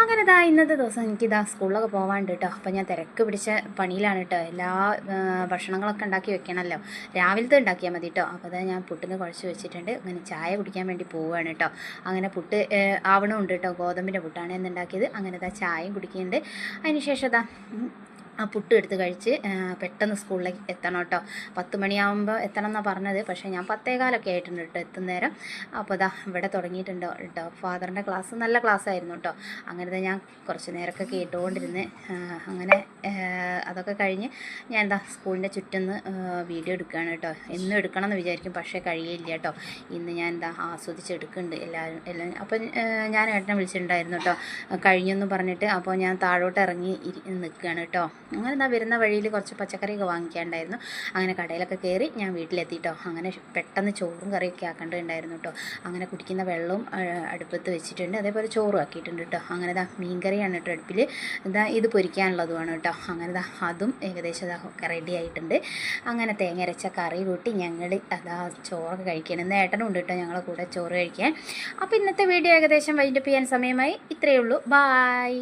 അങ്ങനെ ഇന്നത്തെ ദിവസം എനിക്കിതാ സ്കൂളിലൊക്കെ പോകാണ്ട് കേട്ടോ. അപ്പോൾ ഞാൻ തിരക്ക് പിടിച്ച പണിയിലാണ് കേട്ടോ. എല്ലാ ഭക്ഷണങ്ങളൊക്കെ ഉണ്ടാക്കി വെക്കണമല്ലോ. രാവിലത്തെ ഉണ്ടാക്കിയാൽ മതി കേട്ടോ. അപ്പോൾ ഞാൻ പുട്ടിന് കുഴച്ച് വെച്ചിട്ടുണ്ട്. അങ്ങനെ ചായ കുടിക്കാൻ വേണ്ടി പോവുകയാണ് കേട്ടോ. അങ്ങനെ പുട്ട് ആവണമുണ്ട് കേട്ടോ. ഗോതമ്പിൻ്റെ പുട്ടാണ് ഇന്നുണ്ടാക്കിയത്. അങ്ങനെ ചായയും കുടിക്കുന്നുണ്ട്. അതിന് ശേഷം ആ പുട്ട് എടുത്ത് കഴിച്ച് പെട്ടെന്ന് സ്കൂളിലേക്ക് എത്തണം കേട്ടോ. 10 മണിയാകുമ്പോൾ എത്തണം എന്നാണ് പറഞ്ഞത്. പക്ഷേ ഞാൻ 10:15 ആയിട്ടുണ്ട് കേട്ടോ എത്തുന്നേരം. അപ്പോൾ ഇവിടെ തുടങ്ങിയിട്ടുണ്ടോ കേട്ടോ. ഫാദറിൻ്റെ ക്ലാസ് നല്ല ക്ലാസ് ആയിരുന്നു കേട്ടോ. അങ്ങനെ ഞാൻ കുറച്ച് നേരമൊക്കെ കേട്ടുകൊണ്ടിരുന്ന് അങ്ങനെ അതൊക്കെ കഴിഞ്ഞ് ഞാൻ സ്കൂളിൻ്റെ ചുറ്റുന്ന് വീഡിയോ എടുക്കുകയാണ് കേട്ടോ. എന്നും എടുക്കണം എന്ന് വിചാരിക്കും, പക്ഷേ കഴിയില്ല കേട്ടോ. ഇന്ന് ഞാൻ ആസ്വദിച്ചെടുക്കുന്നുണ്ട് എല്ലാം. അപ്പം ഞാൻ ഏട്ടനെ വിളിച്ചിട്ടുണ്ടായിരുന്നു കേട്ടോ, കഴിഞ്ഞെന്ന് പറഞ്ഞിട്ട്. അപ്പോൾ ഞാൻ താഴോട്ട് ഇറങ്ങി നിൽക്കുകയാണ് കേട്ടോ. അങ്ങനെ വരുന്ന വഴിയിൽ കുറച്ച് പച്ചക്കറിയൊക്കെ വാങ്ങിക്കാണ്ടായിരുന്നു. അങ്ങനെ കടയിലൊക്കെ കയറി ഞാൻ വീട്ടിലെത്തിയിട്ടോ. അങ്ങനെ പെട്ടെന്ന് ചോറും കറിയൊക്കെ ആക്കേണ്ടതുണ്ടായിരുന്നു കേട്ടോ. അങ്ങനെ കുടിക്കുന്ന വെള്ളവും അടുപ്പത്ത് വെച്ചിട്ടുണ്ട്. അതേപോലെ ചോറും ആക്കിയിട്ടുണ്ട് കേട്ടോ. അങ്ങനെ മീൻ കറിയാണ് കേട്ടോ അടുപ്പിൽ. ഇത് പൊരിക്കാനുള്ളതുമാണ് കേട്ടോ. അങ്ങനെ അതും ഏകദേശം റെഡി ആയിട്ടുണ്ട്. അങ്ങനെ തേങ്ങ അരച്ച കറി കൂട്ടി ഞങ്ങൾ ചോറൊക്കെ കഴിക്കണം. ഇന്ന് ഏട്ടനും ഉണ്ട് കേട്ടോ ഞങ്ങളെ കൂടെ ചോറ് കഴിക്കാൻ. അപ്പോൾ ഇന്നത്തെ വീഡിയോ ഏകദേശം വൈൻഡപ്പ് ചെയ്യാൻ സമയമായി. ഇത്രയേ ഉള്ളൂ. ബായ്.